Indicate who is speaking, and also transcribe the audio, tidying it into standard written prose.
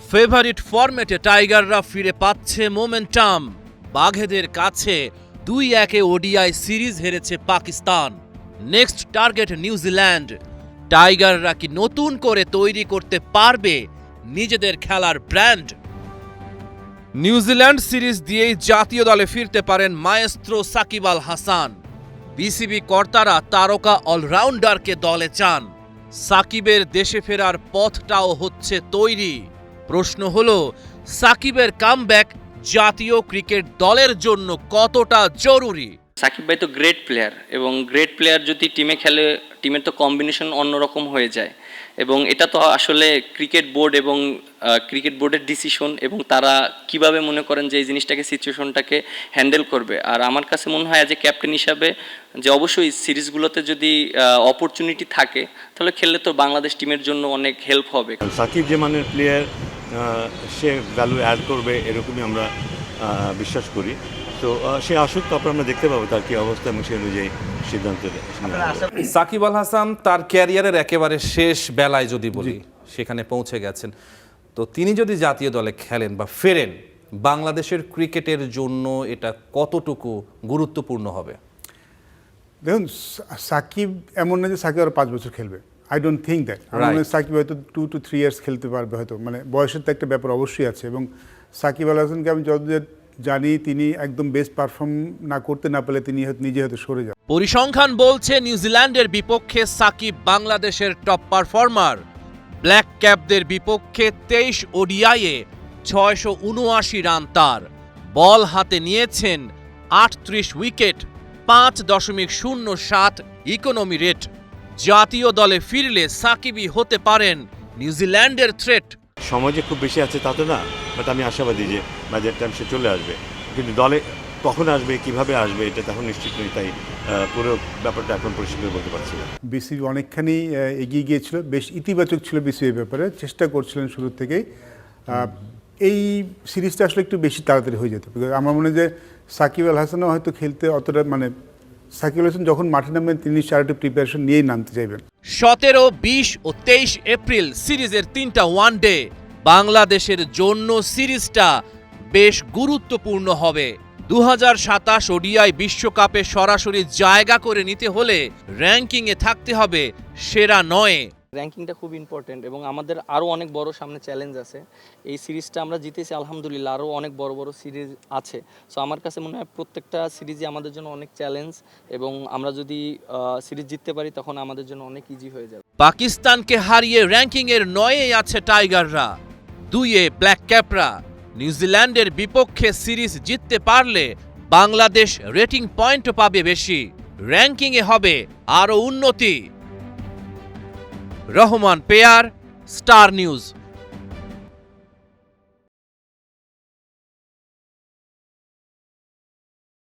Speaker 1: Favourite ফরম্যাটে টাইগাররা ফিরে পাচ্ছে মোমেন্টাম। বাঘেদের কাছে 2-1 ওডিআই সিরিজ হেরেছে পাকিস্তান। Next target New Zealand. টাইগাররা কি নতুন করে তৈরি করতে পারবে নিজেদের খেলার ব্র্যান্ড? নিউজিল্যান্ড সিরিজ দিয়েই জাতীয় দলে ফিরতে পারেন মায়েস্ত্রো সাকিব আল হাসান। বিসিবি কর্তারা তারকা অলরাউন্ডারকে দলে চান। সাকিবের দেশে ফেরার পথটাও হচ্ছে তৈরি। প্রশ্ন হলো, সাকিবের কামব্যাক জাতীয় ক্রিকেট দলের জন্য কতটা জরুরি?
Speaker 2: সাকিব ভাই তো গ্রেট প্লেয়ার, এবং গ্রেট প্লেয়ার যদি টিমে খেলে, টিমের তো কম্বিনেশন অন্যরকম হয়ে যায়। এবং এটা তো আসলে ক্রিকেট বোর্ড এবং ক্রিকেট বোর্ডের ডিসিশন, এবং তারা কিভাবে মনে করেন যে এই জিনিসটাকে, সিচুয়েশনটাকে হ্যান্ডেল করবে। আর আমার কাছে মনে হয় যে ক্যাপ্টেন হিসাবে যে অবশ্যই সিরিজগুলোতে যদি অপরচুনিটি থাকে তাহলে খেললে তো বাংলাদেশ টিমের জন্য অনেক হেল্প হবে।
Speaker 3: সাকিব যে মানের প্লেয়ার, সে ভ্যালু অ্যাড করবে এরকমই আমরা বিশ্বাস করি। তো সে আসুক, তারপর আমরা দেখতে পাবো তার কি অবস্থা এবং সেই অনুযায়ী সিদ্ধান্ত নেব।
Speaker 4: সাকিব আল হাসান তার ক্যারিয়ারের একেবারে শেষ বেলায় যদি বলি, সেখানে পৌঁছে গেছেন। তো তিনি যদি জাতীয় দলে খেলেন বা ফেরেন, বাংলাদেশের ক্রিকেটের জন্য এটা কতটুকু গুরুত্বপূর্ণ হবে?
Speaker 5: দেখুন, সাকিব এমন না যে সাকিব আরও 5 বছর খেলবে। I don't think that. আমার মনে হয় সাকিব হয়তো 2 to 3 ইয়ার্স খেলতে পারবে হয়তো, মানে বয়সের তো একটা ব্যাপার অবশ্যই আছে। এবং সাকিব আল হাসানকে আমি যতদূর জানি, তিনি একদম বেস্ট পারফর্ম না করতে না পারলে তিনি হয়তো নিজে হয়তো সরে যান।
Speaker 1: পরিসংখ্যান বলছে নিউজিল্যান্ডের বিপক্ষে সাকিব বাংলাদেশের টপ পারফর্মার। ব্ল্যাক ক্যাপদের বিপক্ষে 23 ওডিআইয়ে 679 রান তার। বল হাতে নিয়েছেন 38 উইকেট, 5.07 ইকোনমি রেট। জাতীয় দলে ফিরলে সাকিবই হতে পারেন নিউজিল্যান্ডের থ্রেট।
Speaker 3: সময় যে খুব বেশি আছে তা তো না, বাট আমি আশাবাদী যে বাজেট টাইম সে চলে আসবে। কিন্তু দলে কখন আসবে, কিভাবে আসবে, এটা তখন নিশ্চিত নই। তাই পুরো ব্যাপারটা এখন পরিষ্কার বলতে পারছি না।
Speaker 5: বিসিবি অনেকখানি এগিয়ে গিয়েছিল, বেশ ইতিবাচক ছিল বিসিবির ব্যাপারে, চেষ্টা করছিলেন শুরু থেকেই। এই সিরিজটা আসলে একটু বেশি তাড়াতাড়ি হয়ে যেত। আমার মনে হয় যে সাকিব আল হাসানও হয়তো খেলতে অতটা, মানে সাকিব আল হাসান যখন মাঠে নামবেন তিনি চারটি প্রিপারেশন নিয়েই নামতে চাইবেন।
Speaker 1: 17, 20 ও 23 এপ্রিল সিরিজের 3টা ওয়ানডে। বাংলাদেশের জন্য সিরিজটা বেশ গুরুত্বপূর্ণ হবে। 2027 ওডিআই বিশ্বকাপে সরাসরি জায়গা করে নিতে হলে র্যাঙ্কিংয়ে থাকতে হবে সেরা 9-এ।
Speaker 2: র্যাঙ্কিংটা খুব ইম্পর্টেন্ট, এবং আমাদের আরও অনেক বড় সামনে চ্যালেঞ্জ আছে। এই সিরিজটা আমরা জিতেছি আলহামদুলিল্লাহ, আরও অনেক বড় বড় সিরিজ আছে। সো আমার কাছে মনে হয় প্রত্যেকটা সিরিজই আমাদের জন্য অনেক চ্যালেঞ্জ, এবং আমরা যদি সিরিজ জিততে পারি তখন আমাদের জন্য অনেক ইজি হয়ে যাবে।
Speaker 1: পাকিস্তানকে হারিয়ে র্যাঙ্কিংয়ের 9-এ আছে টাইগাররা, 2-এ ব্ল্যাক ক্যাপরা। নিউজিল্যান্ডের বিপক্ষে সিরিজ জিততে পারলে বাংলাদেশ রেটিং পয়েন্টও পাবে বেশি, র্যাঙ্কিংয়ে হবে আরও উন্নতি। Rahman pair, star news.